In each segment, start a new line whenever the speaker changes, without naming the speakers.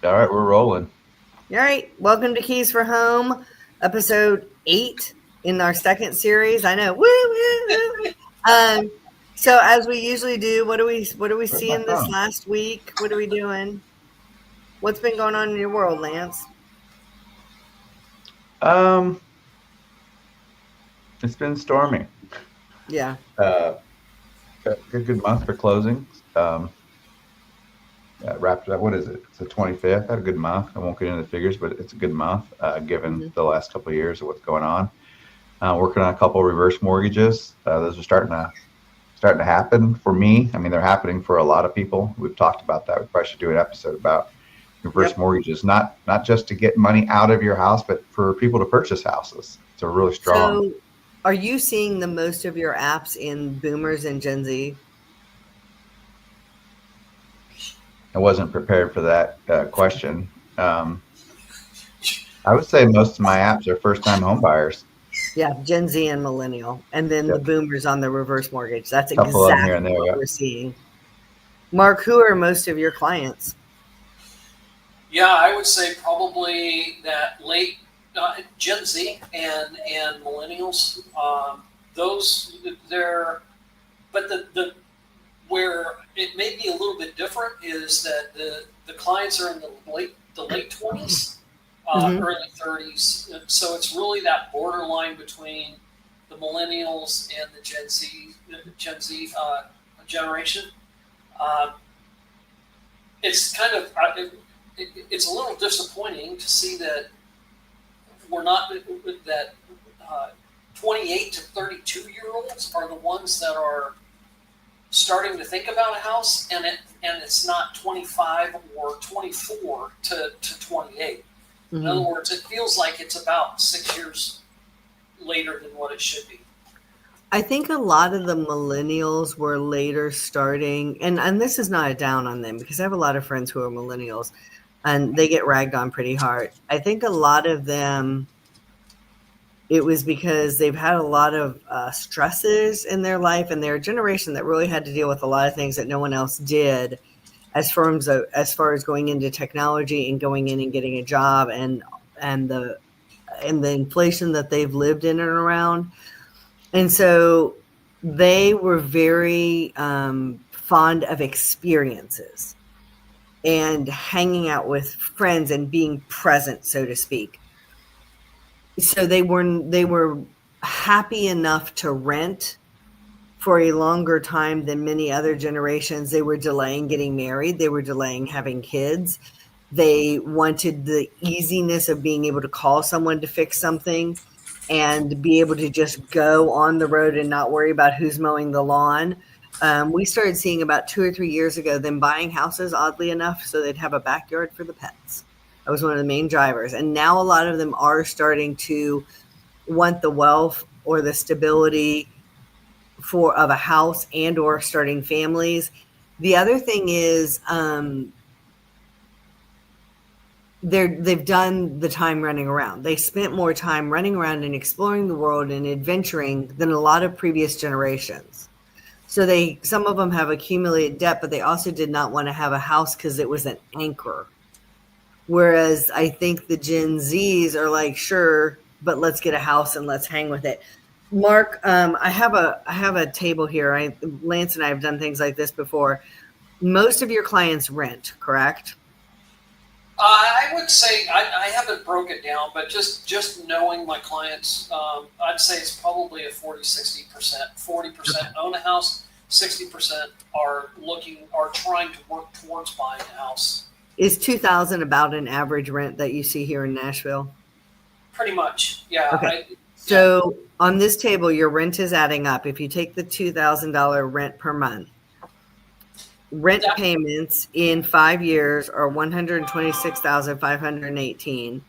All right, we're rolling.
All right, welcome to Keys for Home, episode 8 in our second series. I know, woo, woo, woo. Um, so as we usually do, what are we
Where's my
seeing this
phone?
last week? What are we doing? What's been going on in your world, Lance?
Um, it's been stormy.
Yeah.
Good month for closings. Wrapped up. What is it? It's the 25th. Had a good month. I won't get into the figures, but it's a good month given
Hmm.
the last couple of years of what's going on. Working on a couple of reverse mortgages. Those are starting to happen for me. I mean, they're happening for a lot of people. We've talked about that. We probably should do an episode about reverse
Yep.
mortgages, not just to get money out of your house, but for people to purchase houses. It's a really strong.
So are you seeing the most of your apps in Boomers and Gen Z?
I wasn't prepared for that question. Um, I would say most of my apps are first-time home buyers.
Yeah, Gen Z and millennial, and then the
Yep,
boomers on the reverse mortgage. That's
a couple of them here
exactly
and there.
what
Yep.
we're seeing. Mark, who are most of your clients?
Yeah, I would say probably that late Gen Z and millennials. Those they're, but the where it may be a little bit different is that the clients are in the late 20s,
Hmm.
early 30s. So it's really that borderline between the millennials and the Gen Z generation. Um, it's kind of it's a little disappointing to see that we're not that 28 to 32 year olds are the ones that are starting to think about a house, and it's not 25 or 24 to 28. In other
Hmm.
words, it feels like it's about 6 years later than what it should be.
I think a lot of the millennials were later starting, and this is not a down on them because I have a lot of friends who are millennials and they get ragged on pretty hard. I think a lot of them, it was because they've had a lot of stresses in their life, and they're a generation that really had to deal with a lot of things that no one else did as far as going into technology and going in and getting a job and the and the inflation that they've lived in and around. And so they were very fond of experiences and hanging out with friends and being present, so to speak. So they were happy enough to rent for a longer time than many other generations. They were delaying getting married, they were delaying having kids. They wanted the easiness of being able to call someone to fix something and be able to just go on the road and not worry about who's mowing the lawn. We started seeing about 2 or 3 years ago them buying houses, oddly enough, so they'd have a backyard for the pets. That was one of the main drivers. And now a lot of them are starting to want the wealth or the stability for of a house and or starting families. The other thing is they've done the time running around. They spent more time running around and exploring the world and adventuring than a lot of previous generations. So they some of them have accumulated debt, but they also did not want to have a house because it was an anchor. Whereas I think the Gen Zs are like, sure, but let's get a house and let's hang with it. Mark, I have a table here. Lance and I have done things like this before. Most of your clients rent, correct?
I would say I haven't broke it down, but just knowing my clients, I'd say it's probably a 40-60%. 40% own a house, 60% are trying to work towards buying a house.
Is 2,000 about an average rent that you see here in Nashville?
Pretty much, yeah.
Okay.
Yeah.
So on this table, your rent is adding up. If you take the $2,000 rent per month, rent
That,
payments in 5 years are 126,518.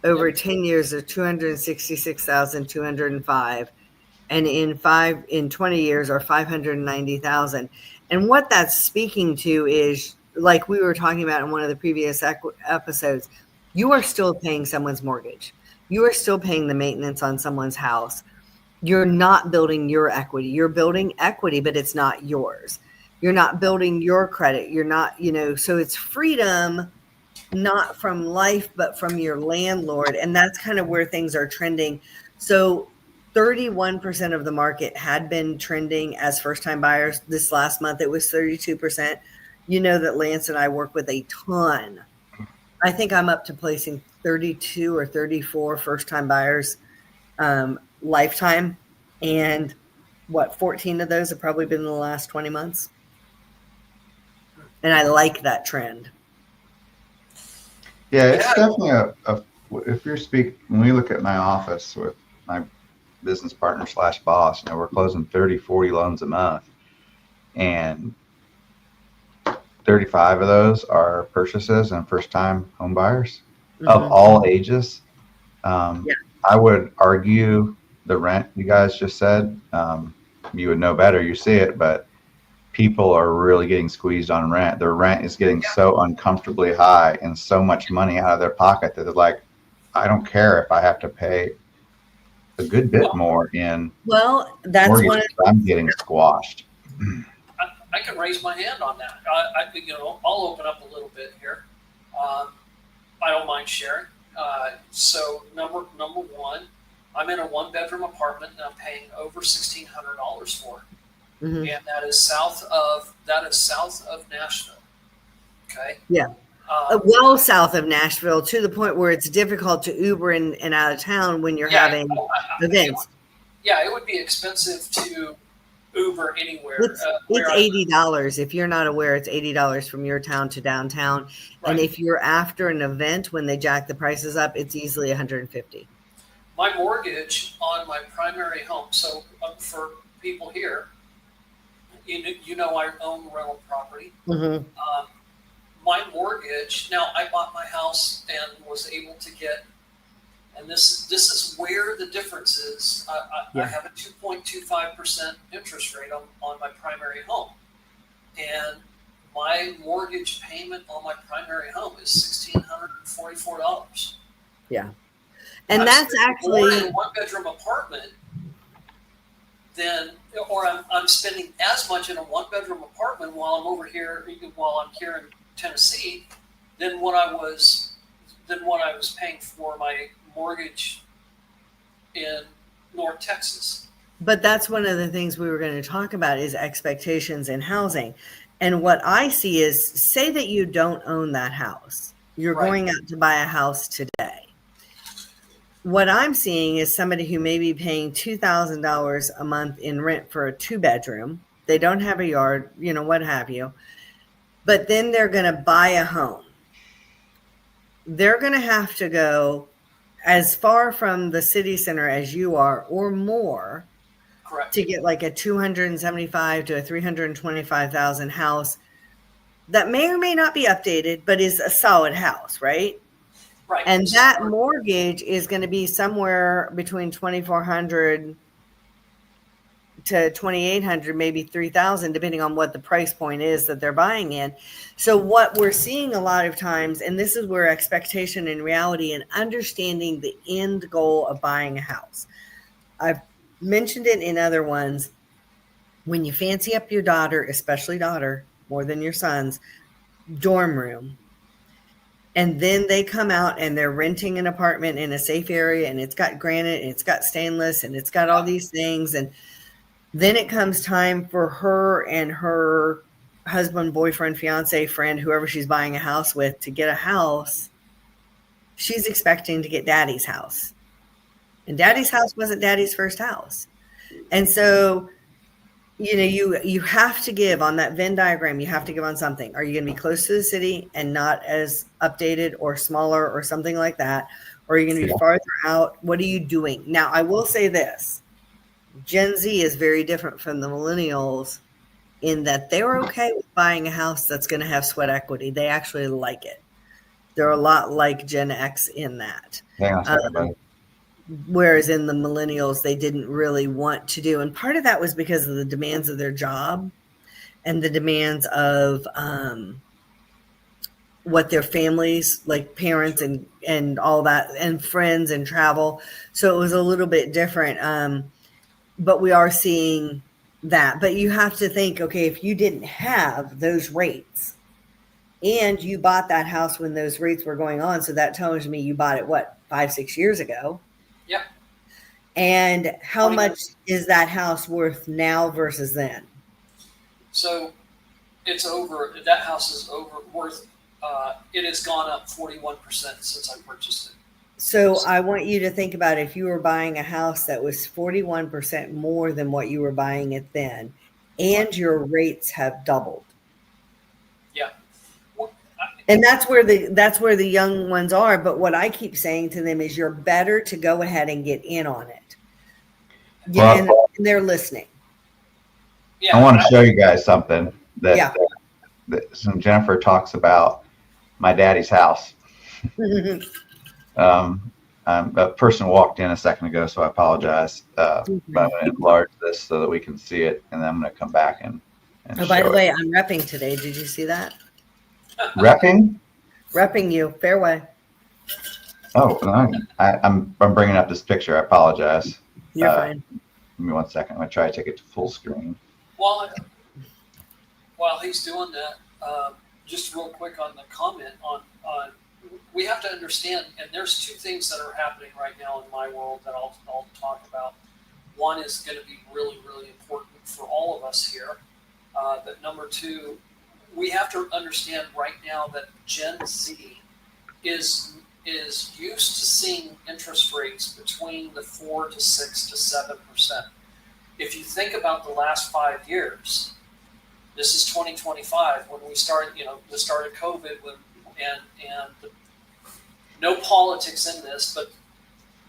Over
yep.
10 years are 266,205, and in 20 years are 590,000. And what that's speaking to is, like we were talking about in one of the previous episodes, you are still paying someone's mortgage. You are still paying the maintenance on someone's house. You're not building your equity. You're building equity, but it's not yours. You're not building your credit. You're not, so it's freedom, not from life, but from your landlord. And that's kind of where things are trending. So 31% of the market had been trending as first time buyers. This last month, it was 32%. You know that Lance and I work with a ton. I think I'm up to placing 32 or 34 first time buyers lifetime. And 14 of those have probably been in the last 20 months. And I like that trend.
Yeah, it's definitely if you're when we look at my office with my business partner / boss, we're closing 30, 40 loans a month, and 35 of those are purchases and first time home buyers of all ages. I would argue the rent you guys just said, you would know better, you see it, but people are really getting squeezed on rent. Their rent is getting so uncomfortably high and so much money out of their pocket that they're like, I don't care if I have to pay a good bit more in
that's
mortgage. I'm getting squashed.
I can raise my hand on that. I'll open up a little bit here. I don't mind sharing. So number one, I'm in a 1-bedroom apartment and I'm paying over $1,600 for it. And that is south of Nashville. Okay.
Yeah. Well, south of Nashville, to the point where it's difficult to Uber in and out of town when you're having events.
It would be expensive to Uber anywhere.
It's $80. If you're not aware, it's $80 from your town to downtown. Right. And if you're after an event when they jack the prices up, it's easily $150.
My mortgage on my primary home. So for people here, I own rental property. My mortgage, now I bought my house and was able to get, and this is where the difference is. I have a 2.25% interest rate on my primary home. And my mortgage payment on my primary home is $1,644.
Yeah. And that's actually
more in a 1-bedroom apartment or I'm spending as much in a 1-bedroom apartment while I'm here in Tennessee than what I was paying for my mortgage in North Texas.
But that's one of the things we were going to talk about is expectations in housing. And what I see is, say that you don't own that house. You're going out to buy a house today. What I'm seeing is somebody who may be paying $2,000 a month in rent for a 2-bedroom. They don't have a yard, what have you. But then they're going to buy a home. They're going to have to go as far from the city center as you are or more.
Correct. To
get like a $275,000 to a $325,000 house that may or may not be updated, but is a solid house, right?
Right.
And that mortgage is going to be somewhere between $2,400 to $2,800, maybe $3,000, depending on what the price point is that they're buying in. So what we're seeing a lot of times, and this is where expectation and reality and understanding the end goal of buying a house. I've mentioned it in other ones. When you fancy up your daughter, especially daughter, more than your sons, dorm room, and then they come out and they're renting an apartment in a safe area, and it's got granite and it's got stainless and it's got all these things. And then it comes time for her and her husband, boyfriend, fiance, friend, whoever she's buying a house with to get a house. She's expecting to get daddy's house. And daddy's house wasn't daddy's first house. And so, you have to give on that Venn diagram. You have to give on something. Are you going to be close to the city and not as updated or smaller or something like that? Or are you going to be farther out? What are you doing? Now, I will say this. Gen Z is very different from the millennials in that they're okay with buying a house that's going to have sweat equity. They actually like it. They're a lot like Gen X in that. Whereas in the millennials, they didn't really want to do. And part of that was because of the demands of their job and the demands of what their families, like parents and all that, and friends and travel. So it was a little bit different. But we are seeing that. But you have to think, okay, if you didn't have those rates, And you bought that house when those rates were going on. So that tells me you bought it, what, 5-6 years ago?
Yeah.
And how much is that house worth now versus then?
So it's over, that house is over worth, it has gone up 41% since I purchased it.
So I want you to think about if you were buying a house that was 41% more than what you were buying it then, and your rates have doubled.
Yeah.
And that's where the young ones are. But what I keep saying to them is you're better to go ahead and get in on it. Yeah,
Well,
and they're listening.
Yeah.
I want to show you guys something that,
Yeah.
that Jennifer talks about my daddy's house. A person walked in a second ago, so I apologize. But I'm going to enlarge this so that we can see it, and then I'm going to come back and
Oh, by the
show
way,
it.
I'm repping today. Did you see that?
Repping?
Repping you, fairway.
Oh, I'm bringing up this picture. I apologize.
You're fine.
Give me 1 second. I'm going to try to take it to full screen.
While he's doing that, just real quick on the comment on we have to understand, and there's two things that are happening right now in my world that I'll talk about. One is going to be really, really important for all of us here. But number two, we have to understand right now that Gen Z is used to seeing interest rates between the 4 to 6 to 7%. If you think about the last 5 years, this is 2025 when we started, the start of COVID, no politics in this, but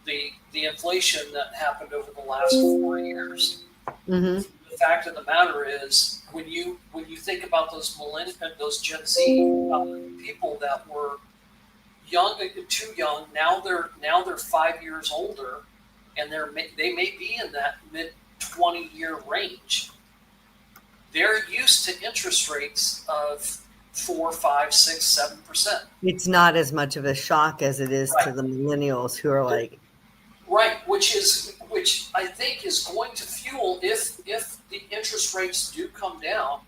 the inflation that happened over the last 4 years.
Mm-hmm.
The fact of the matter is, when you think about those Gen Z people that were too young, now they're 5 years older, and they may be in that mid 20-year range. They're used to interest rates of 4, 5, 6, 7%.
It's not as much of a shock as it is
Right.
to the millennials who are like,
right, which I think is going to fuel if the interest rates do come down.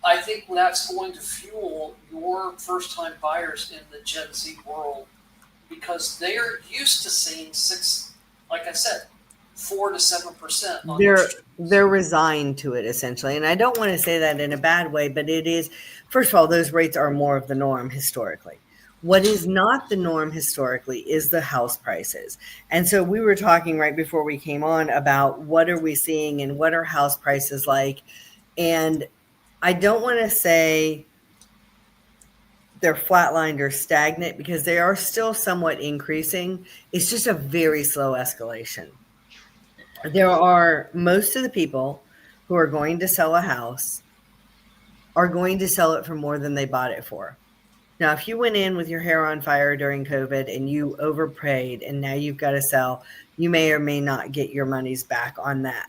I think that's going to fuel your first-time buyers in the Gen Z world, because they're used to seeing 6, like I said, 4 to 7%.
they're resigned to it essentially. And I don't want to say that in a bad way, but it is, first of all, those rates are more of the norm historically. What is not the norm historically is the house prices. And so we were talking right before we came on about what are we seeing and what are house prices like. And I don't want to say they're flatlined or stagnant, because they are still somewhat increasing. It's just a very slow escalation. There are, most of the people who are going to sell a house are going to sell it for more than they bought it for. Now, if you went in with your hair on fire during COVID and you overpaid and now you've got to sell, you may or may not get your monies back on that.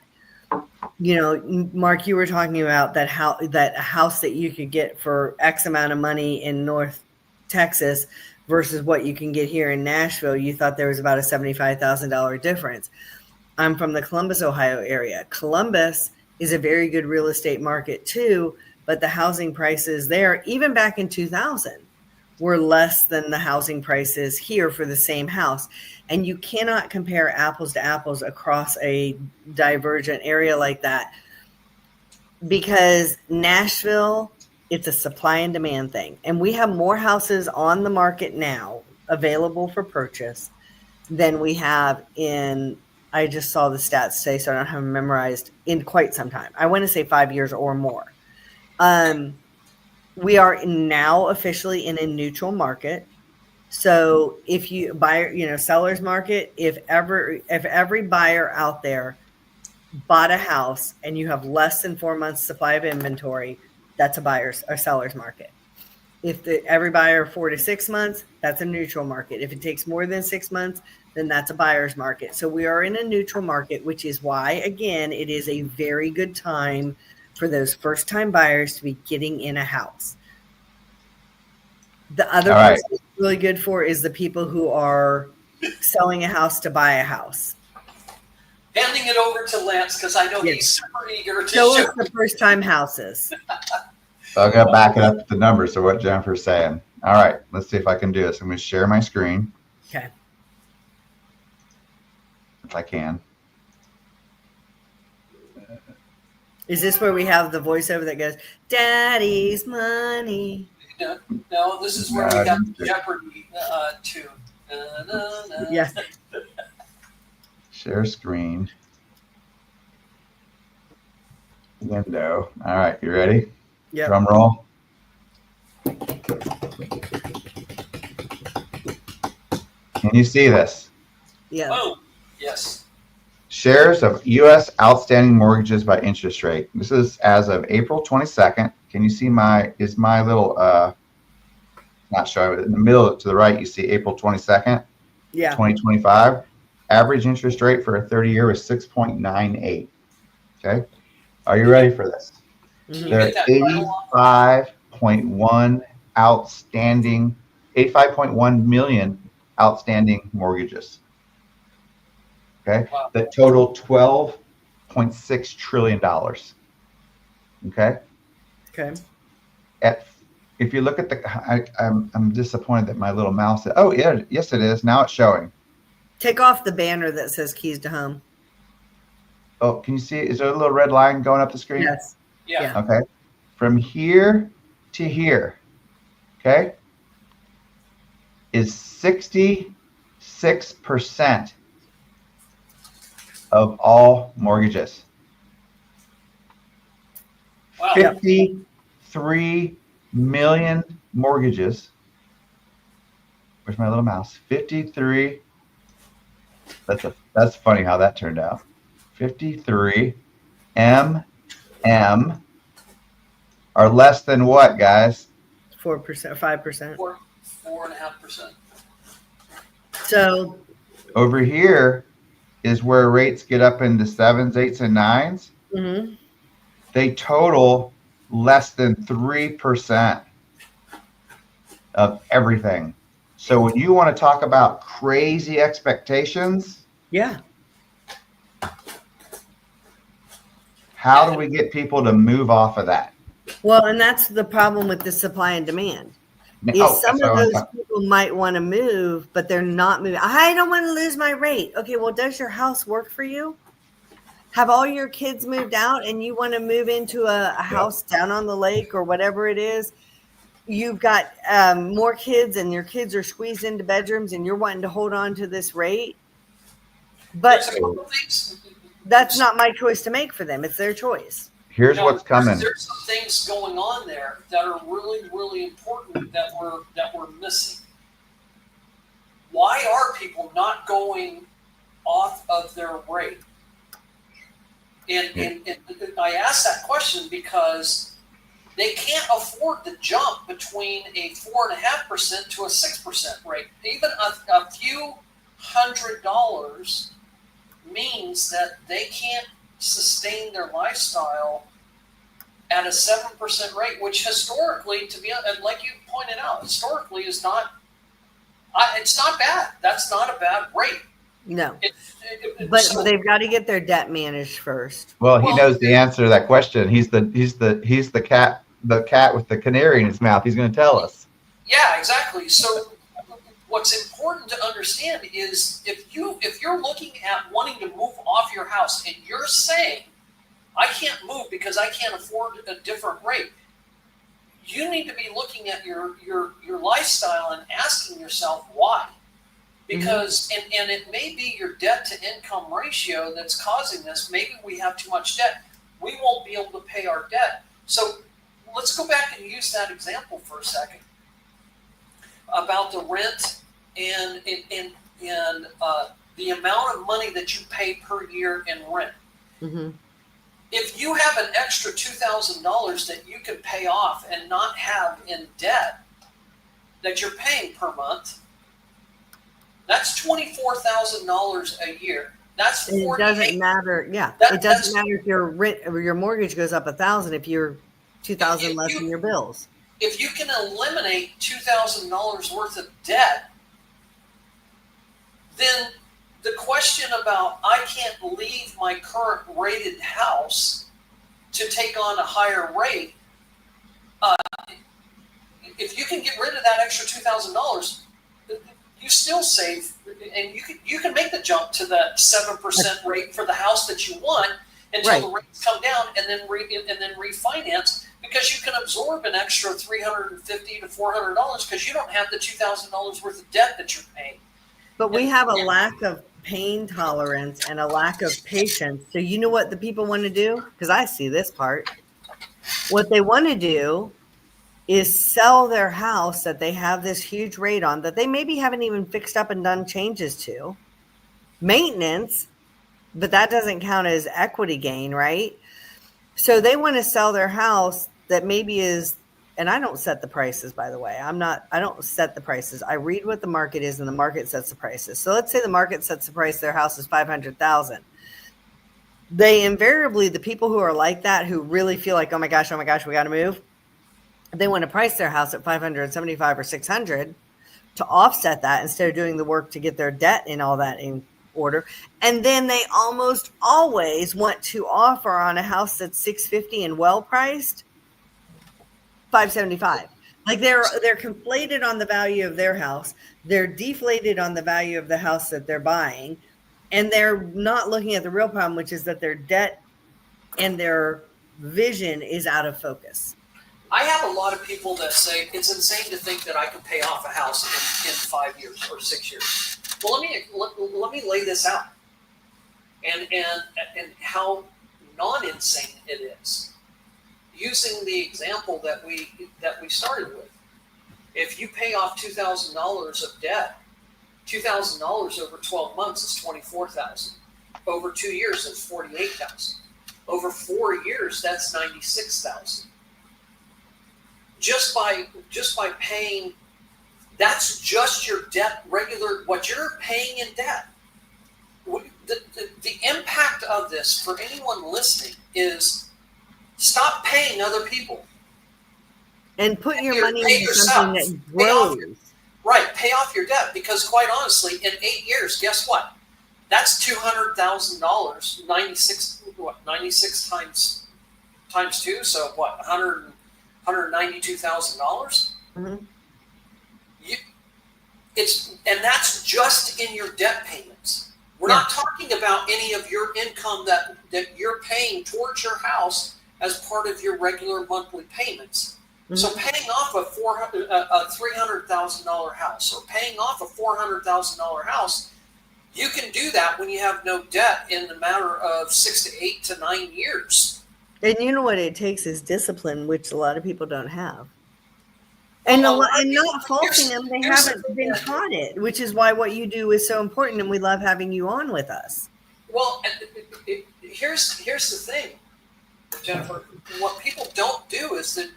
Mark, you were talking about that house that you could get for X amount of money in North Texas versus what you can get here in Nashville. You thought there was about a $75,000 difference. I'm from the Columbus, Ohio area. Columbus is a very good real estate market too, but the housing prices there, even back in 2000, were less than the housing prices here for the same house. And you cannot compare apples to apples across a divergent area like that, because Nashville, it's a supply and demand thing. And we have more houses on the market now available for purchase than we have in, I just saw the stats today, so I don't have them memorized, in quite some time. I want to say 5 years or more. We are now officially in a neutral market. So if you buy, seller's market, if every buyer out there bought a house and you have less than 4 months supply of inventory, that's a buyer's or seller's market. If every buyer 4 to 6 months, that's a neutral market. If it takes more than 6 months, then that's a buyer's market. So we are in a neutral market, which is why, again, it is a very good time for those first-time buyers to be getting in a house. The other person it's really good for is the people who are selling a house to buy a house.
Handing it over to Lance, because I know he's super eager to
show
show
us the first-time houses.
So I'm gonna back it up with the numbers of what Jennifer's saying. All right, let's see if I can do this. I'm gonna share my screen
Okay.
if I can.
Is this where we have the voiceover that goes, "Daddy's money"?
No, this is where we got the Jeopardy tune. Na, na, na.
Yes.
Share screen. Window. All right, you ready?
Yep.
Drum roll. Can you see this?
Yeah.
Oh, yes.
Shares of U.S. outstanding mortgages by interest rate. This is as of April 22nd. Can you see my little, not showing, but in the middle to the right, you see April 22nd,
Yeah.
2025. Average interest rate for a 30-year was 6.98. Okay. Are you ready for this?
Mhm.
There are 85.1 million outstanding mortgages. Okay,
Wow.
that total $12.6 trillion. Okay,
Okay.
If you look at I'm disappointed that my little mouse. Oh yeah, yes it is. Now it's showing.
Take off the banner that says "Keys to Home."
Oh, can you see? Is there a little red line going up the screen?
Yes.
Yeah.
Okay, from here to here, okay, is 66% of all mortgages.
Wow.
53 million mortgages. Where's my little mouse? 53. That's funny how that turned out. 53 MM are less than what, guys?
4%, 5%.
4.5%.
So.
Over here is where rates get up into 7s, 8s, and 9s.
Mm-hmm.
They total less than 3% of everything. So when you want to talk about crazy expectations,
Yeah.
how do we get people to move off of that?
Well, and that's the problem with the supply and demand. Is some of those people might want to move, but they're not moving. I don't want to lose my rate. Okay, well, does your house work for you? Have all your kids moved out and you want to move into a house down on the lake or whatever it is? You've got more kids and your kids are squeezed into bedrooms and you're wanting to hold on to this rate. But that's not my choice to make for them. It's their choice.
Here's what's coming.
There's some things going on there that are really, really important that we're missing. Why are people not going off of their rate? And I ask that question because they can't afford the jump between a 4.5% to a 6% rate. Even a few $100 means that they can't sustain their lifestyle at a 7% rate, which historically, to be like you pointed out, historically is not. It's not bad. That's not a bad rate.
No, but they've got to get their debt managed first.
Well, he knows the answer to that question. He's the cat with the canary in his mouth. He's going to tell us.
Yeah, exactly. So what's important to understand is if you're looking at wanting to move off your house and you're saying, I can't move because I can't afford a different rate, you need to be looking at your lifestyle and asking yourself why. Because and it may be your debt to income ratio that's causing this. Maybe we have too much debt. We won't be able to pay our debt. So let's go back and use that example for a second about the rent and the amount of money that you pay per year in rent.
Mm-hmm.
If you have an extra $2,000 that you can pay off and not have in debt that you're paying per month, that's $24,000 a year. That's
$48,000. It doesn't matter. Yeah, it doesn't matter if your rent or your mortgage goes up $1,000 if you're $2,000 less in your bills.
If you can eliminate $2,000 worth of debt, then the question about I can't leave my current rated house to take on a higher rate if you can get rid of that extra $2,000, you still save, and you can make the jump to the 7% rate for the house that you want until the rates come down, and then refinance, because you can absorb an extra $350 to $400 because you don't have the $2,000 worth of debt that you're paying.
But we have a lack of pain tolerance and a lack of patience. So you know what the people want to do? Because I see this part. What they want to do is sell their house that they have this huge rate on that they maybe haven't even fixed up and done changes to. Maintenance, but that doesn't count as equity gain, right? So they want to sell their house that maybe is, and I don't set the prices, by the way. I don't set the prices. I read what the market is, and the market sets the prices. So let's say the market sets the price, their house is $500,000. They invariably, the people who are like that, who really feel like, oh my gosh, we got to move, they want to price their house at $575 or $600 to offset that instead of doing the work to get their debt and all that in order. And then they almost always want to offer on a house that's $650 and well priced $575. Like they're conflated on the value of their house. They're deflated on the value of the house that they're buying. And they're not looking at the real problem, which is that their debt and their vision is out of focus.
I have a lot of people that say it's insane to think that I can pay off a house in 5 years or 6 years. Well, let me lay this out, and how non-insane it is. Using the example that we started with, if you pay off $2,000 of debt, $2,000 over 12 months is $24,000. Over 2 years, it's $48,000. Over 4 years, that's $96,000. Just by paying, that's just your debt, regular, what you're paying in debt. The impact of this for anyone listening is stop paying other people.
And put your money into something that grows.
Pay off your debt, because quite honestly, in 8 years, guess what? That's $200,000, 96 times 2, so what, $192,000.
Mm-hmm.
And that's just in your debt payments. We're not talking about any of your income that you're paying towards your house as part of your regular monthly payments. Mm-hmm. So paying off a $300,000 house, or paying off a $400,000 house, you can do that when you have no debt in the matter of 6 to 8 to 9 years.
And you know what it takes is discipline, which a lot of people don't have. And not faulting them, they haven't been taught it, which is why what you do is so important, and we love having you on with us.
Well, here's the thing, Jennifer. What people don't do is that,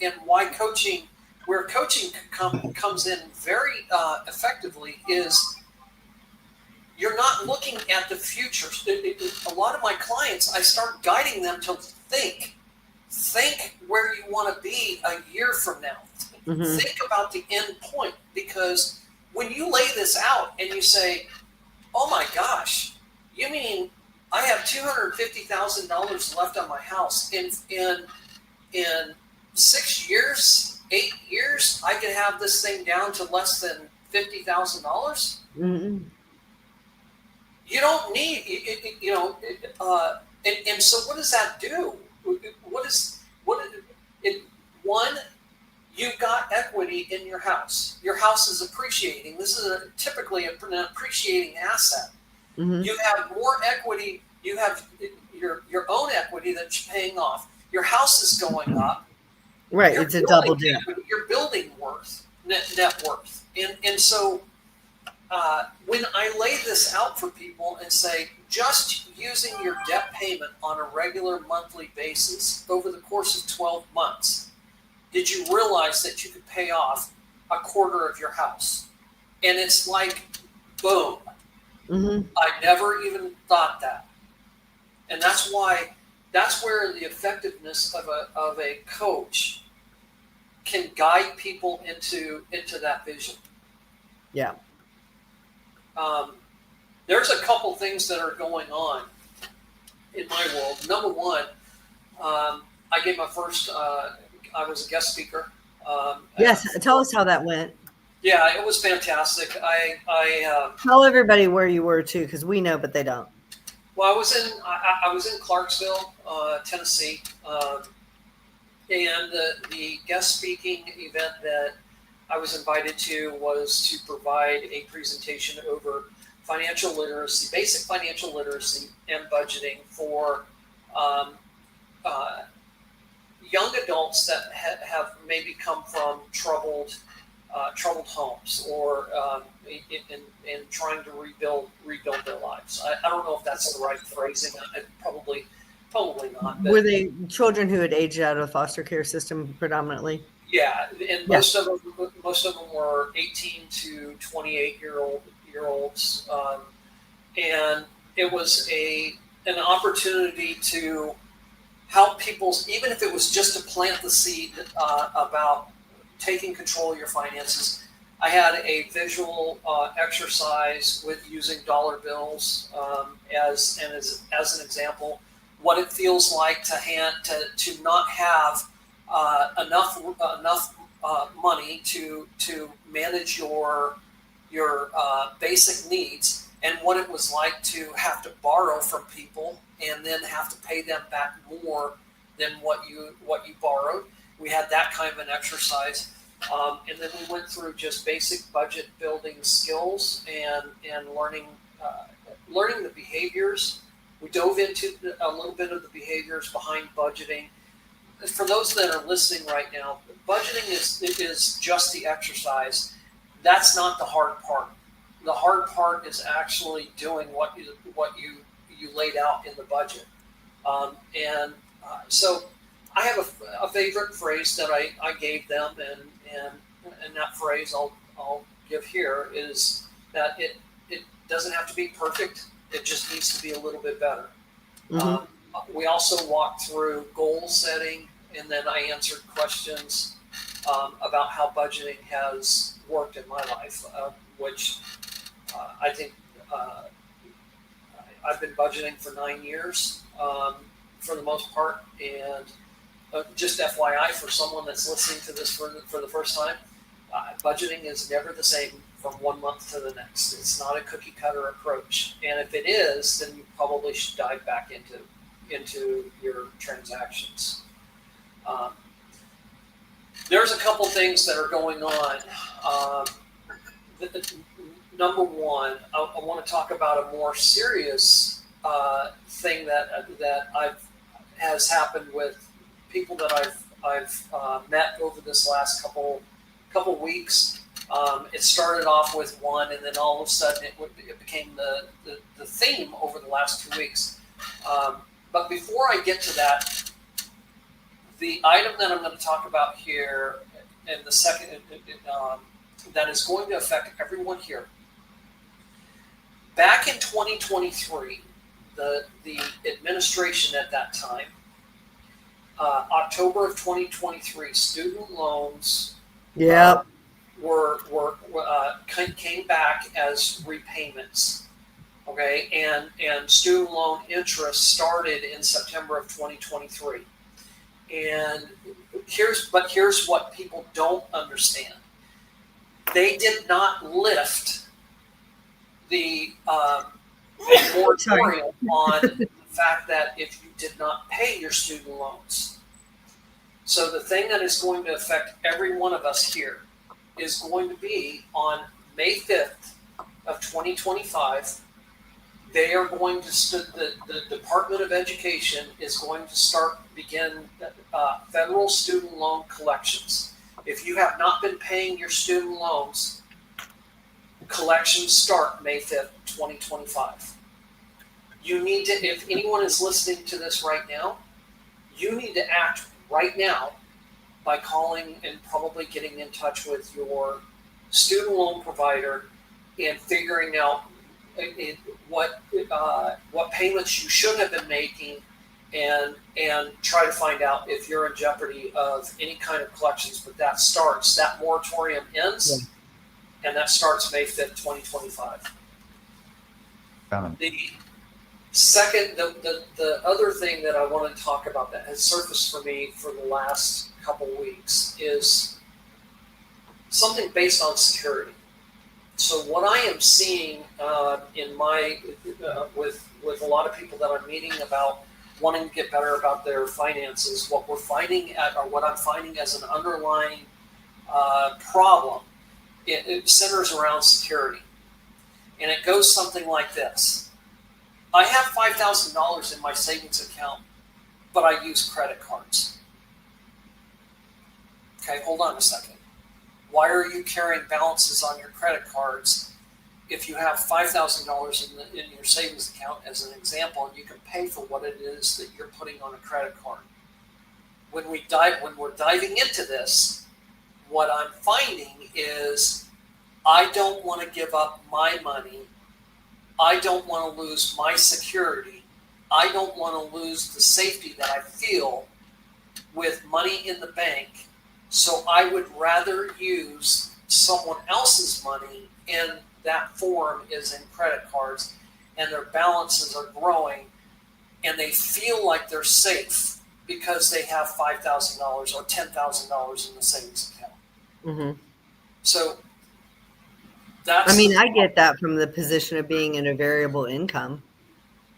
and why coaching, where coaching comes in very effectively, is you're not looking at the future. A lot of my clients, I start guiding them to think where you want to be a year from now. Mm-hmm. Think about the end point, because when you lay this out and you say, oh my gosh, you mean I have $250,000 left on my house in 6 years, 8 years, I can have this thing down to less than $50,000? Mm-hmm. You don't need, and so what does that do? One, you've got equity in your house. Your house is appreciating. This is typically an appreciating asset. Mm-hmm. You have more equity. You have your own equity that you're paying off. Your house is going up.
Right, it's a double dip.
You're building net worth, and so. When I lay this out for people and say, just using your debt payment on a regular monthly basis over the course of 12 months, did you realize that you could pay off a quarter of your house? And it's like, boom. Mm-hmm. I never even thought that. And that's where the effectiveness of a coach can guide people into that vision.
Yeah.
There's a couple things that are going on in my world. Number one, I gave my first I was a guest speaker.
Yes, tell us how that went.
Yeah, it was fantastic.
Tell everybody where you were too, because we know, but they don't.
Well, I was in Clarksville, Tennessee, and the guest speaking event that I was invited to was to provide a presentation over financial literacy, basic financial literacy, and budgeting for young adults that have maybe come from troubled homes, or in trying to rebuild their lives. I don't know if that's the right phrasing. Probably not. But
Were they children who had aged out of the foster care system predominantly?
yeah, and most of them were 18 to 28-year-olds, and it was an opportunity to help people, even if it was just to plant the seed about taking control of your finances. I had a visual exercise with using dollar bills as an example, what it feels like to not have enough money to manage your basic needs, and what it was like to have to borrow from people and then have to pay them back more than what you borrowed. We had that kind of an exercise, and then we went through just basic budget building skills and learning the behaviors. We dove into a little bit of the behaviors behind budgeting. For those that are listening right now, budgeting is just the exercise. That's not the hard part. The hard part is actually doing what you laid out in the budget. So I have a favorite phrase that I gave them, and that phrase I'll give here is that it doesn't have to be perfect. It just needs to be a little bit better.
Mm-hmm.
We also walked through goal setting, and then I answered questions about how budgeting has worked in my life, which I think I've been budgeting for 9 years for the most part. And just FYI, for someone that's listening to this for the first time, budgeting is never the same from 1 month to the next. It's not a cookie cutter approach. And if it is, then you probably should dive back into your transactions. There's a couple things that are going on. Number one, I want to talk about a more serious thing that has happened with people that I've met over this last couple weeks. It started off with one, and then all of a sudden it became the theme over the last 2 weeks. But before I get to that, the item that I'm going to talk about here, and the second that is going to affect everyone here. Back in 2023, the administration at that time, October of 2023, student loans came back as repayments. Okay, and student loan interest started in September of 2023. And here's what people don't understand. They did not lift the moratorium on the fact that if you did not pay your student loans. So the thing that is going to affect every one of us here is going to be on May 5th of 2025. They are going to the Department of Education is going to begin federal student loan collections. If you have not been paying your student loans, collections start May 5th, 2025. You need to, if anyone is listening to this right now, you need to act right now by calling and probably getting in touch with your student loan provider and figuring out what payments you should have been making, and try to find out if you're in jeopardy of any kind of collections. But that moratorium ends, and that starts May 5th, 2025. The second, the other thing that I want to talk about that has surfaced for me for the last couple weeks is something based on security. So what I am seeing in my with a lot of people that I'm meeting about wanting to get better about their finances, what I'm finding as an underlying problem, it centers around security, and it goes something like this: I have $5,000 in my savings account, but I use credit cards. Okay, hold on a second. Why are you carrying balances on your credit cards if you have $5,000 in your savings account, as an example, and you can pay for what it is that you're putting on a credit card? When we're diving into this, what I'm finding is I don't want to give up my money. I don't want to lose my security. I don't want to lose the safety that I feel with money in the bank. So I would rather use someone else's money, and that form is in credit cards, and their balances are growing, and they feel like they're safe because they have $5,000 or $10,000 in the savings account.
Mm-hmm.
So that's.
I mean, I get that from the position of being in a variable income.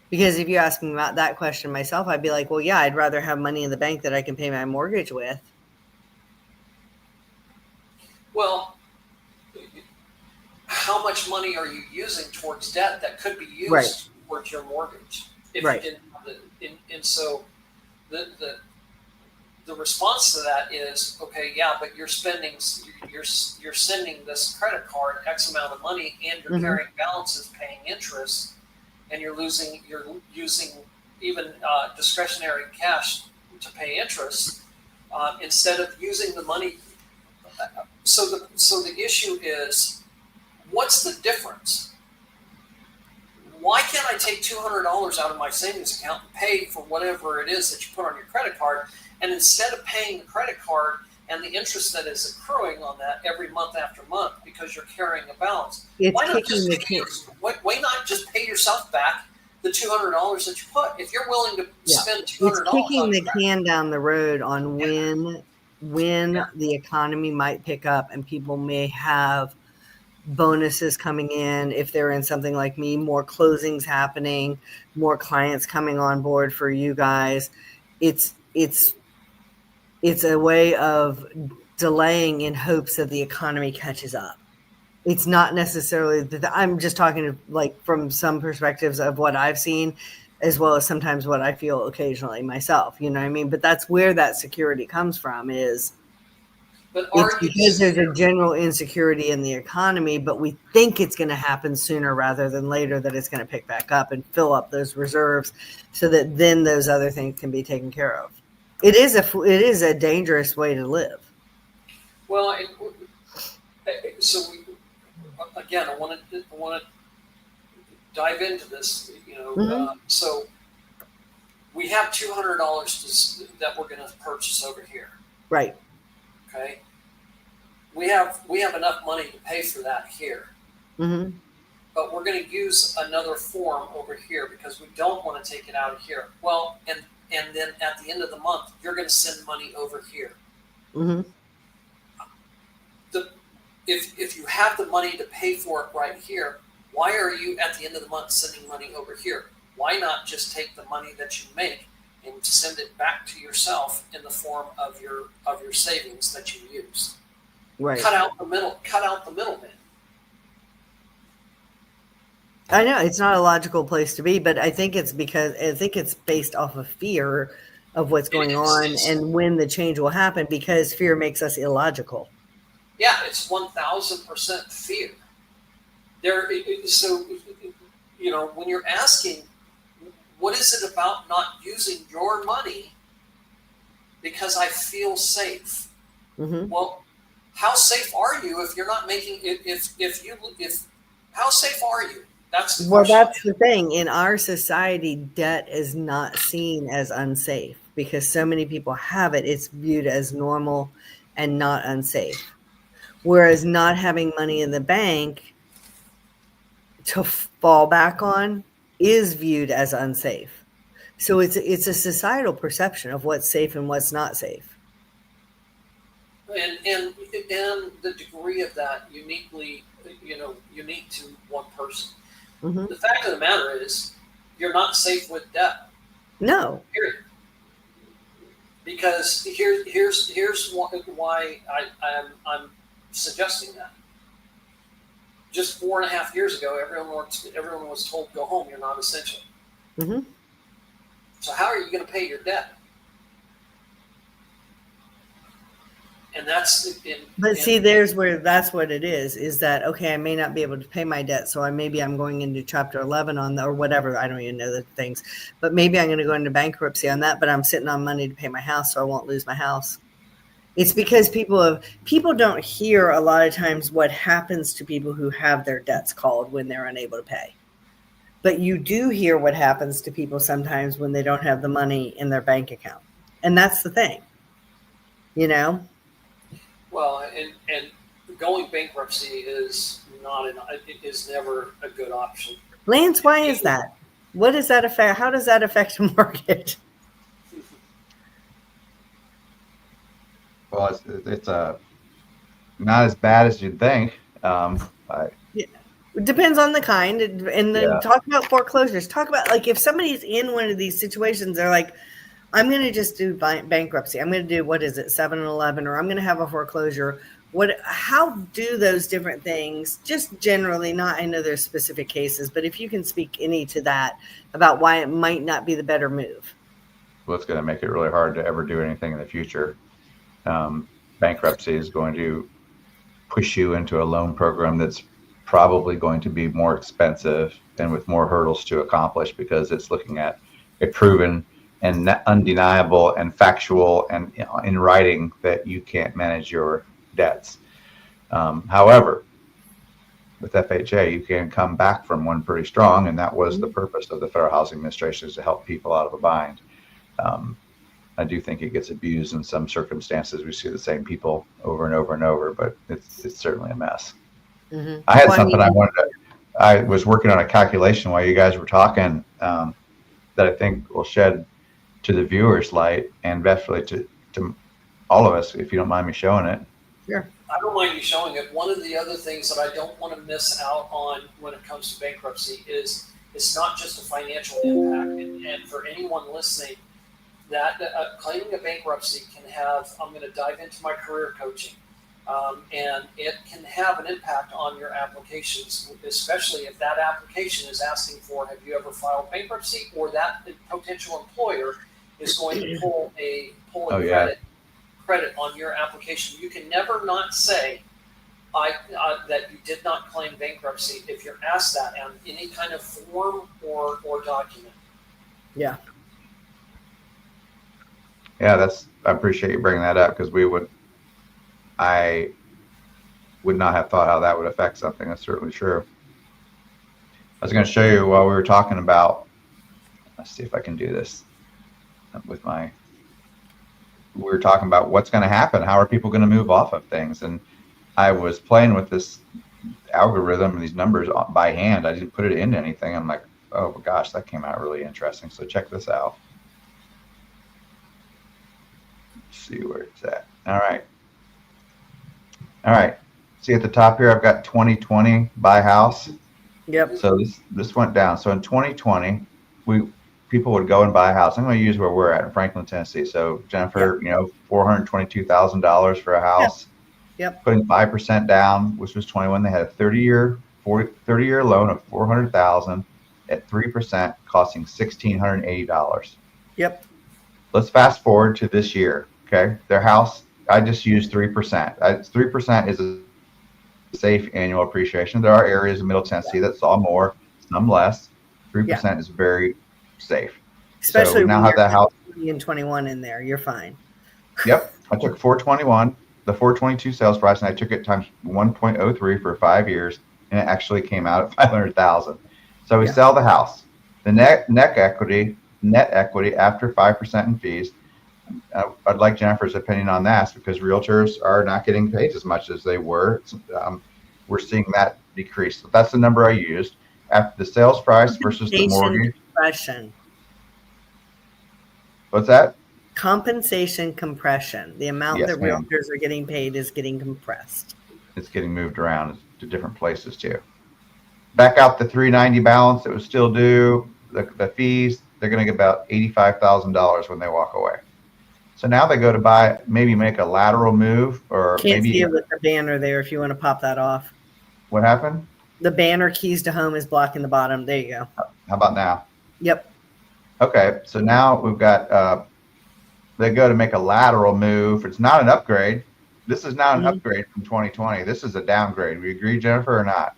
Because if you ask me about that question myself, I'd be like, well, yeah, I'd rather have money in the bank that I can pay my mortgage with.
Well, how much money are you using towards debt that could be used
Right.
towards your mortgage? If
Right.
You didn't, and so the response to that is, okay, yeah, but you're spending, you're sending this credit card X amount of money, and you're
Mhm.
carrying balances, paying interest, and you're using even discretionary cash to pay interest instead of using the money. So the issue is, what's the difference? Why can't I take $200 out of my savings account and pay for whatever it is that you put on your credit card, and instead of paying the credit card and the interest that is accruing on that every month after month because you're carrying a balance,
It's
why not
kicking the can.
why not just pay yourself back the $200 that you put? If you're willing to
Yeah.
spend $200
It's kicking
on
the
credit,
can down the road on when
Yeah.
the economy might pick up and people may have bonuses coming in. If they're in something like me, more closings happening, more clients coming on board for you guys. It's a way of delaying in hopes that the economy catches up. It's not necessarily that I'm just talking like from some perspectives of what I've seen, as well as sometimes what I feel occasionally myself. You know what I mean? But that's where that security comes from. Is
but
it's
are you
because there's a general insecurity in the economy, but we think it's going to happen sooner rather than later, that it's going to pick back up and fill up those reserves so that then those other things can be taken care of. It is a dangerous way to live.
Well, so again, I want to dive into this.
Mhm.
So we have $200 that we're going to purchase over here.
Right.
Okay, we have enough money to pay for that here,
Mm-hmm.
but we're going to use another form over here because we don't want to take it out of here. Well, and then at the end of the month, you're going to send money over here.
Mm-hmm.
If you have the money to pay for it right here, why are you at the end of the month sending money over here? Why not just take the money that you make and send it back to yourself in the form of your savings that you use?
Right.
Cut out the middleman.
I know it's not a logical place to be, but I think it's based off of fear of what's going on and when the change will happen, because fear makes us illogical.
Yeah, it's 1,000% fear. So when you're asking, what is it about not using your money because I feel safe?
Mm-hmm.
Well, how safe are you if you're not making how safe are you? That's the question.
Well, that's the thing. In our society, debt is not seen as unsafe because so many people have it. It's viewed as normal and not unsafe. Whereas not having money in the bank to fall back on is viewed as unsafe. So it's a societal perception of what's safe and what's not safe.
and the degree of that unique to one person.
Hmm.
The fact of the matter is, you're not safe with debt.
No.
Period. Because here's why I'm suggesting that. Just 4.5 years ago, everyone was told, go home, you're not essential.
Hmm.
So how are you going to pay your debt? And
But see, that's what it is that, okay, I may not be able to pay my debt. So maybe I'm going into chapter 11 or whatever. I don't even know the things, but maybe I'm going to go into bankruptcy on that, but I'm sitting on money to pay my house. So I won't lose my house. It's because people don't hear a lot of times what happens to people who have their debts called when they're unable to pay. But you do hear what happens to people sometimes when they don't have the money in their bank account. And that's the thing,
Well, and going bankruptcy is never a good option.
Lance, why is that? What does that affect? How does that affect a mortgage?
Well, it's not as bad as you'd think.
It depends on the kind. And then talk about foreclosures. Talk about, like, if somebody's in one of these situations, they're like, I'm going to just do bankruptcy. I'm going to do, what is it, 7-Eleven, or I'm going to have a foreclosure. How do those different things, just generally, not, I know there's specific cases, but if you can speak any to that about why it might not be the better move.
Well, it's going to make it really hard to ever do anything in the future. Bankruptcy is going to push you into a loan program that's probably going to be more expensive and with more hurdles to accomplish, because it's looking at a proven and undeniable and factual and in writing that you can't manage your debts. However, with FHA, you can come back from one pretty strong, and that was the purpose of the Federal Housing Administration, is to help people out of a bind. I do think it gets abused in some circumstances. We see the same people over and over and over, but it's certainly a mess.
Mm-hmm.
I had something I was working on a calculation while you guys were talking that I think will shed to the viewers light, and definitely to all of us, if you don't mind me showing it.
Sure.
I don't mind you showing it. One of the other things that I don't want to miss out on when it comes to bankruptcy is it's not just a financial impact. And for anyone listening, that claiming a bankruptcy can have, I'm going to dive into my career coaching, and it can have an impact on your applications, especially if that application is asking for, have you ever filed bankruptcy, or that potential employer is going to pull a credit on your application. You can never not say that you did not claim bankruptcy if you're asked that on any kind of form or document.
Yeah.
Yeah, I appreciate you bringing that up, because I would not have thought how that would affect something. That's certainly true. I was going to show you while we were talking about, let's see if I can do this we were talking about what's going to happen. How are people going to move off of things? And I was playing with this algorithm and these numbers by hand. I didn't put it into anything. I'm like, oh my gosh, that came out really interesting. So check this out. Let's see where it's at. All right. See at the top here, I've got 2020 buy house.
Yep.
So this went down. So in 2020, people would go and buy a house. I'm going to use where we're at in Franklin, Tennessee. So Jennifer, $422,000 for a house.
Yep.
Putting 5% down, which was 21. They had a 30-year loan of $400,000 at 3%, costing $1,680.
Yep.
Let's fast forward to this year. Okay, their house, I just used 3%. 3% is a safe annual appreciation. There are areas in Middle Tennessee that saw more, some less. 3% is very safe.
Especially
so now have that house
in 21 in there. You're fine.
Yep, I took 421, the 422 sales price, and I took it times 1.03 for 5 years, and it actually came out at 500,000. So we sell the house. The net equity after 5% in fees. I'd like Jennifer's opinion on that, because realtors are not getting paid as much as they were. We're seeing that decrease. So that's the number I used. After the sales price versus the mortgage.
Question.
What's that?
Compensation compression. The amount
Yes,
that
ma'am.
realtors are getting paid is getting compressed.
It's getting moved around to different places too. Back out the 390 balance that was still due, the fees, they're going to get about $85,000 when they walk away. So now they go to buy, maybe make a lateral move, or
Can't
maybe
see it with the banner there if you want to pop that off.
what happened?
The banner keys to home is blocking the bottom. There you go.
How about now?
Yep.
Okay, so now we've got, they go to make a lateral move. It's not an upgrade. This is not an upgrade from 2020. This is a downgrade. We agree, Jennifer, or not?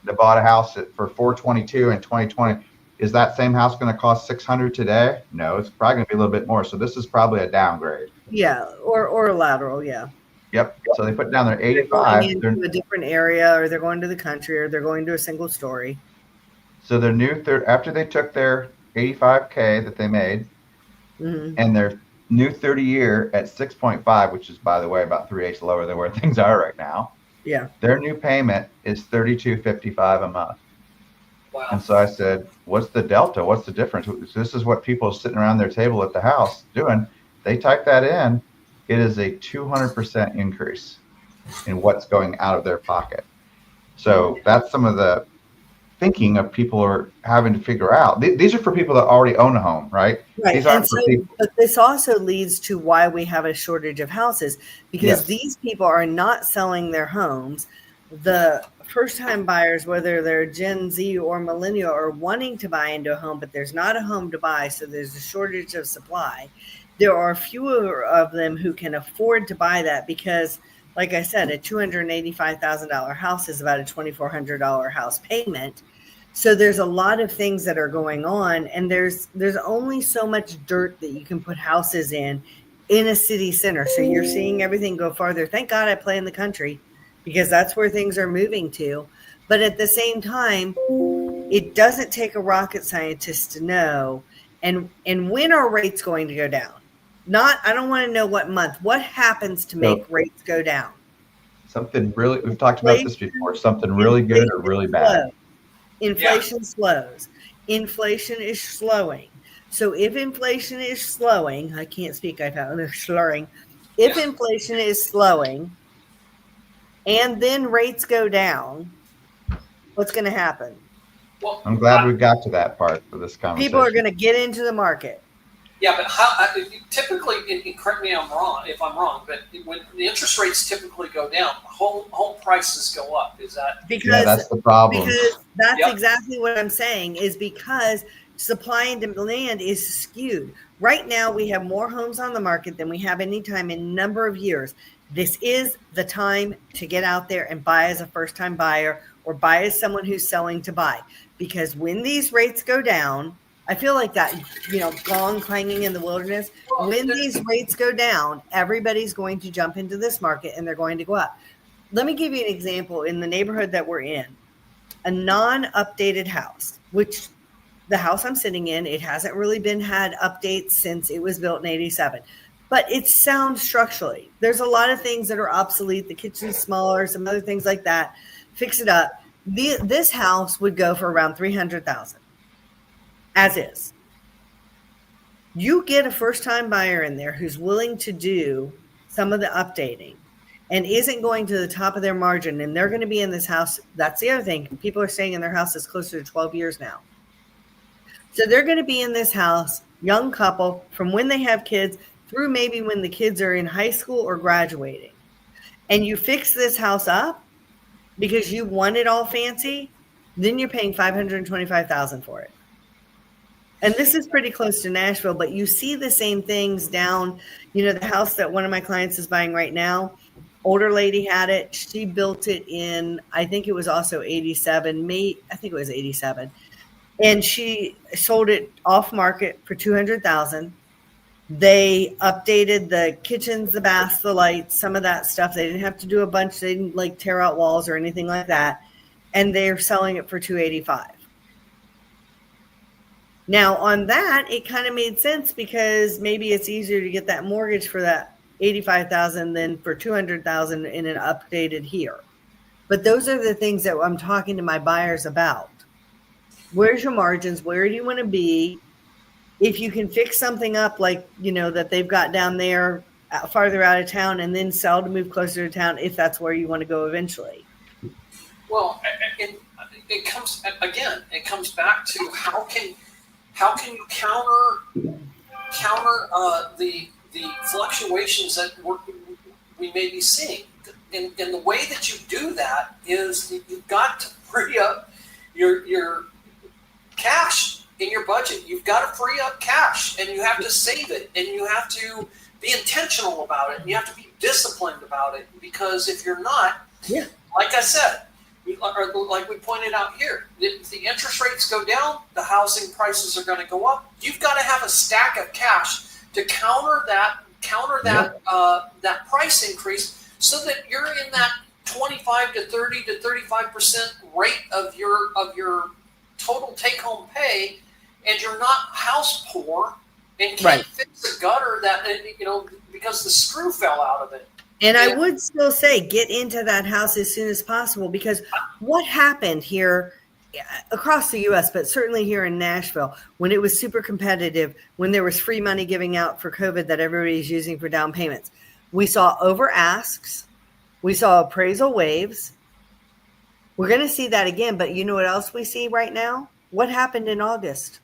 They bought a house for 422 in 2020. Is that same house going to cost 600 today? No, it's probably going to be a little bit more. So this is probably a downgrade.
Yeah, or a lateral, yeah.
Yep. So they put down their
They're
85.
going into a different area, or they're going to the country, or they're going to a single story.
So their new after they took their 85K that they made, and their new 30-year at 6.5, which is, by the way, about 3/8 lower than where things are right now.
Yeah.
Their new payment is $32.55 a month.
Wow.
And so I said, what's the delta? What's the difference? This is what people sitting around their table at the house doing. They type that in. It is a 200% increase in what's going out of their pocket. So that's some of the thinking of people are having to figure out. These are for people that already own a home, right?
Right.
These aren't for people.
But this also leads to why we have a shortage of houses, because these people are not selling their homes. The first-time buyers, whether they're Gen Z or millennial, are wanting to buy into a home, but there's not a home to buy, so there's a shortage of supply. There are fewer of them who can afford to buy that because, like I said, a $285,000 house is about a $2,400 house payment. So there's a lot of things that are going on, and there's only so much dirt that you can put houses in a city center. So you're seeing everything go farther. Thank God I play in the country, because that's where things are moving to. But at the same time, it doesn't take a rocket scientist to know. And when are rates going to go down? I don't want to know what month. What happens to make rates go down?
Something really, we've talked about this before, something really good or really bad.
Inflation slows. Inflation is slowing. So if inflation is slowing, I can't speak, I found they're slurring. If inflation is slowing, and then rates go down, what's going to happen?
Well,
I'm glad we got to that part for this conversation.
People are going to get into the market.
Yeah, but typically, correct me if I'm wrong, but when the interest rates typically go down, home prices go up. Is that
because
that's the problem?
Because that's exactly what I'm saying, is because supply and demand is skewed. Right now, we have more homes on the market than we have any time in a number of years. This is the time to get out there and buy as a first-time buyer, or buy as someone who's selling to buy. Because when these rates go down, I feel like that, gong clanging in the wilderness. When these rates go down, everybody's going to jump into this market and they're going to go up. Let me give you an example. In the neighborhood that we're in, a non-updated house, which the house I'm sitting in, it hasn't really had updates since it was built in 87. But it's sound structurally. There's a lot of things that are obsolete. The kitchen's smaller, some other things like that. Fix it up. This house would go for around $300,000, as is. You get a first-time buyer in there who's willing to do some of the updating and isn't going to the top of their margin, and they're going to be in this house. That's the other thing. People are staying in their houses closer to 12 years now. So they're going to be in this house, young couple, from when they have kids through maybe when the kids are in high school or graduating. And you fix this house up because you want it all fancy, then you're paying $525,000 for it. And this is pretty close to Nashville, but you see the same things down, the house that one of my clients is buying right now. Older lady had it. She built it in, I think it was also 87, I think it was 87. And she sold it off market for $200,000. They updated the kitchens, the baths, the lights, some of that stuff. They didn't have to do a bunch. They didn't tear out walls or anything like that. And they're selling it for $285,000. Now on that, it kind of made sense because maybe it's easier to get that mortgage for that $85,000 than for $200,000 in an updated here. But those are the things that I'm talking to my buyers about. Where's your margins? Where do you want to be? if you can fix something up like, that they've got down there farther out of town, and then sell to move closer to town if that's where you want to go eventually.
Well, it comes again. It comes back to how can you counter the fluctuations that we may be seeing. And the way that you do that is you've got to free up your cash in your budget. You've got to free up cash, and you have to save it, and you have to be intentional about it, and you have to be disciplined about it. Because if you're not, like I said, or like we pointed out here, if the interest rates go down, the housing prices are going to go up. You've got to have a stack of cash to counter that price increase, so that you're in that 25 to 30 to 35% rate of your total take-home pay, and you're not house poor and can't fix a gutter that because the screw fell out of it.
And I would still say get into that house as soon as possible, because what happened here across the U.S., but certainly here in Nashville, when it was super competitive, when there was free money giving out for COVID that everybody's using for down payments, we saw over asks, we saw appraisal waves. We're going to see that again, but you know what else we see right now? What happened in August?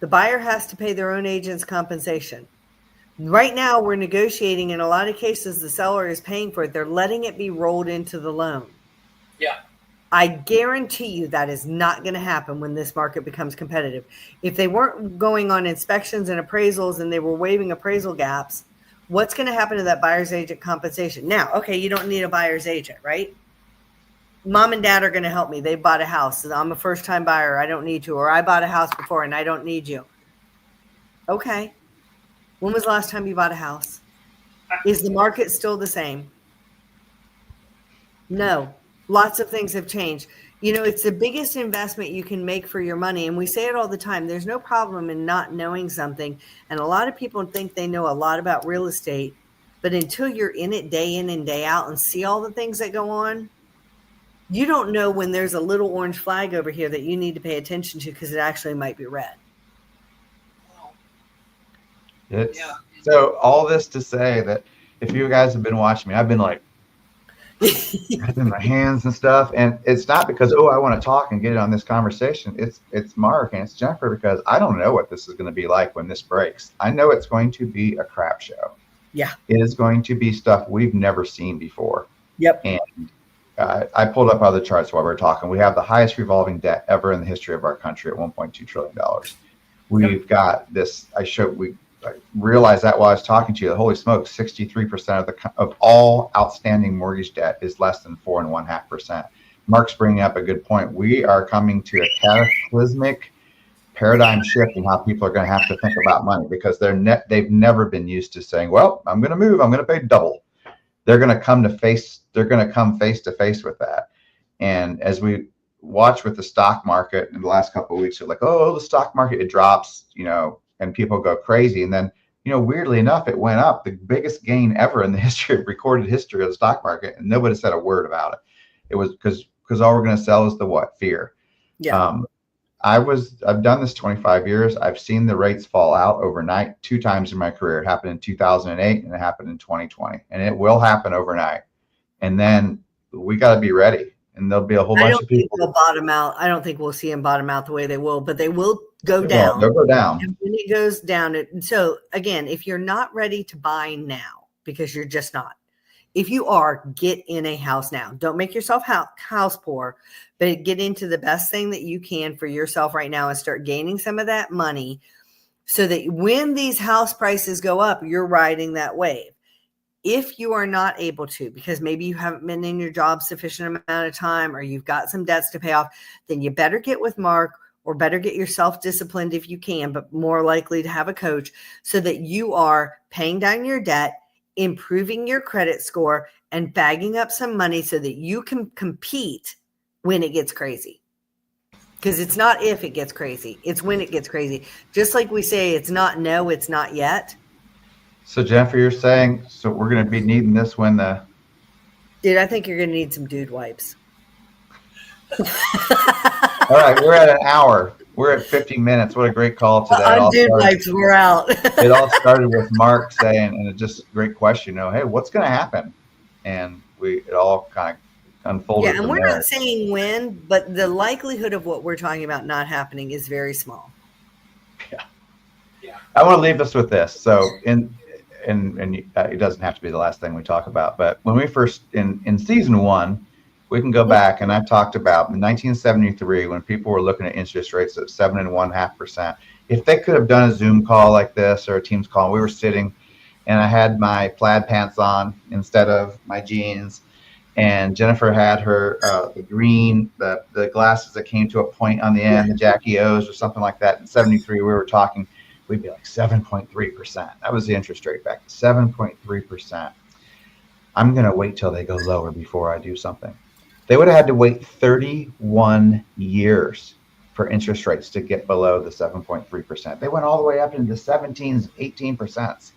The buyer has to pay their own agent's compensation. Right now, we're negotiating. In a lot of cases, the seller is paying for it. They're letting it be rolled into the loan.
Yeah.
I guarantee you that is not going to happen when this market becomes competitive. If they weren't going on inspections and appraisals and they were waiving appraisal gaps, what's going to happen to that buyer's agent compensation? Now, okay, you don't need a buyer's agent, right? Mom and dad are going to help me. They bought a house. I'm a first-time buyer. I don't need to. Or I bought a house before and I don't need you. Okay. When was the last time you bought a house? Is the market still the same? No. Lots of things have changed. It's the biggest investment you can make for your money. And we say it all the time. There's no problem in not knowing something. And a lot of people think they know a lot about real estate. But until you're in it day in and day out and see all the things that go on, you don't know when there's a little orange flag over here that you need to pay attention to, because it actually might be red.
So all this to say that if you guys have been watching me, I've been like, in my hands and stuff, and it's not because I want to talk and get it on this conversation. It's Mark and it's Jennifer, because I don't know what this is going to be like when this breaks. I know it's going to be a crap show.
Yeah,
it is going to be stuff we've never seen before.
Yep.
And I pulled up other charts while we were talking. We have the highest revolving debt ever in the history of our country at $1.2 trillion. We've got this. I realized that while I was talking to you. Holy smokes, 63% of all outstanding mortgage debt is less than 4.5%. Mark's bringing up a good point. We are coming to a cataclysmic paradigm shift in how people are going to have to think about money, because they've never been used to saying, well, I'm going to move, I'm going to pay double. They're going to come face to face with that. And as we watch with the stock market in the last couple of weeks, they're like, the stock market, it drops, and people go crazy. And then, weirdly enough, it went up, the biggest gain ever in the recorded history of the stock market. And nobody said a word about it. It was because all we're going to sell is the what? Fear.
Yeah.
I've done this 25 years. I've seen the rates fall out overnight 2 times in my career. It happened in 2008 and it happened in 2020, and it will happen overnight. And then we got to be ready. And there'll be a whole bunch of people.
They'll bottom out. I don't think we'll see them bottom out the way they will, but they will go down.
They'll go down.
And when it goes down, so again, if you're not ready to buy now, because you're just not, if you are, get in a house now. Don't make yourself house poor, but get into the best thing that you can for yourself right now and start gaining some of that money, so that when these house prices go up, you're riding that wave. If you are not able to, because maybe you haven't been in your job sufficient amount of time, or you've got some debts to pay off, then you better get with Mark, or better get yourself disciplined if you can, but more likely to have a coach, so that you are paying down your debt, improving your credit score, and bagging up some money so that you can compete when it gets crazy. Because it's not if it gets crazy, it's when it gets crazy. Just like we say, it's not no, it's not yet.
So Jennifer, you're saying, so we're going to be needing this when the...
Dude, I think you're going to need some dude wipes.
All right, we're at an hour. We're at 50 minutes. What a great call today.
On dude wipes, we're out.
It all started with Mark saying, and it's just a great question, hey, what's going to happen? And it all kind of unfolded.
Yeah, and we're not saying when, but the likelihood of what we're talking about not happening is very small.
Yeah.
I want to leave us with this. So, and it doesn't have to be the last thing we talk about, but when we first in season 1, we can go back, and I've talked about in 1973 when people were looking at interest rates at 7.5%. If they could have done a Zoom call like this or a Teams call, we were sitting, and I had my plaid pants on instead of my jeans, and Jennifer had her the green the glasses that came to a point on the end, the Jackie O's or something like that. In 73, we were talking. We'd be like 7.3%. That was the interest rate back, 7.3%. I'm going to wait till they go lower before I do something. They would have had to wait 31 years for interest rates to get below the 7.3%. They went all the way up into the 17s, 18%.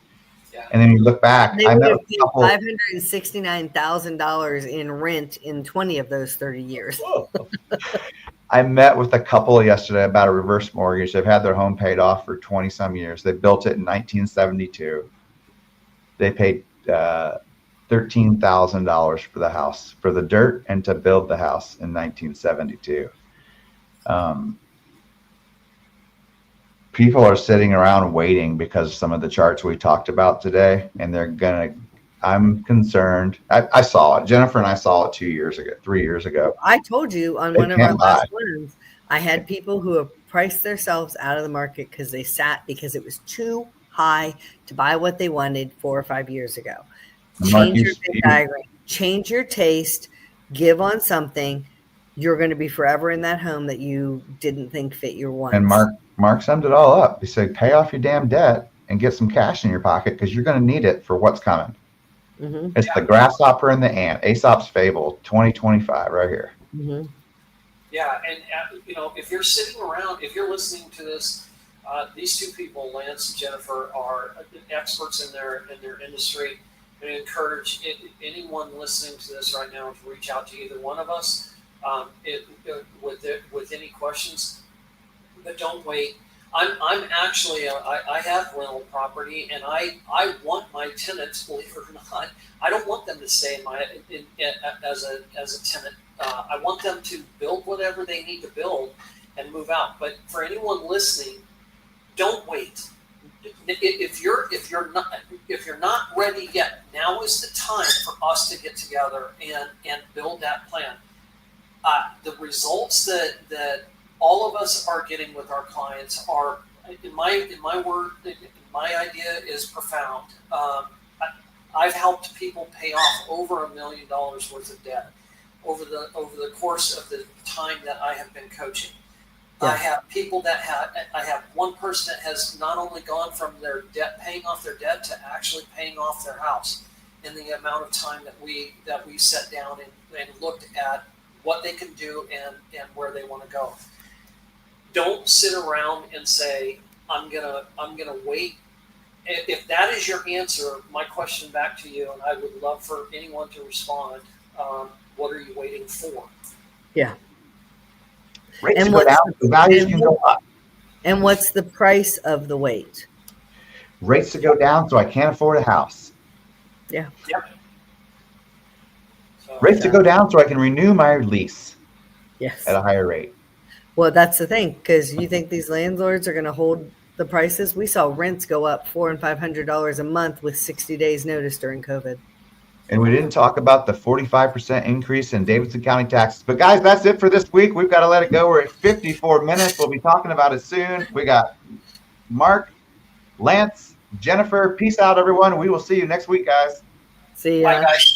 Yeah. And then you look back,
they would have paid $569,000 in rent in 20 of those 30 years.
I met with a couple yesterday about a reverse mortgage. They've had their home paid off for 20 some years. They built it in 1972. They paid $13,000 for the house, for the dirt, and to build the house in 1972. People are sitting around waiting because of some of the charts we talked about today, and I'm concerned. I saw it. Jennifer and I saw it 3 years ago.
I told you on one of our last ones, I had people who have priced themselves out of the market because it was too high to buy what they wanted 4 or 5 years ago. Change your diagram, change your taste, give on something. You're going to be forever in that home that you didn't think fit your wants.
And Mark summed it all up. He said, pay off your damn debt and get some cash in your pocket because you're going to need it for what's coming. Mm-hmm. It's the grasshopper and the ant. Aesop's Fable 2025 right here.
Mm-hmm.
Yeah, and if you're sitting around, if you're listening to this, these two people, Lance and Jennifer, are experts in their industry. I encourage anyone listening to this right now to reach out to either one of us with any questions. But don't wait. I'm actually I have rental property, and I want my tenants, believe it or not, I don't want them to stay as a tenant. I want them to build whatever they need to build and move out. But for anyone listening, don't wait. If you're not ready yet, now is the time for us to get together and build that plan. The results that all of us are getting with our clients are, in my idea, is profound. I've helped people pay off over $1 million worth of debt over the course of the time that I have been coaching. Yeah. I have one person that has not only gone from their debt, paying off their debt, to actually paying off their house in the amount of time that we sat down and looked at what they can do and where they want to go. Don't sit around and say, I'm gonna wait. If that is your answer, my question back to you, and I would love for anyone to respond, what are you waiting for?
Yeah.
Rates go down, the values can go up.
And what's the price of the wait?
Rates to go down so I can't afford a house.
Yeah.
Yep. So,
rates to go down so I can renew my lease.
Yes.
At a higher rate.
Well, that's the thing, because you think these landlords are going to hold the prices? We saw rents go up $400 and $500 a month with 60 days notice during COVID.
And we didn't talk about the 45% increase in Davidson County taxes. But guys, that's it for this week. We've got to let it go. We're at 54 minutes. We'll be talking about it soon. We got Mark, Lance, Jennifer. Peace out, everyone. We will see you next week, guys.
See ya.
Bye, guys.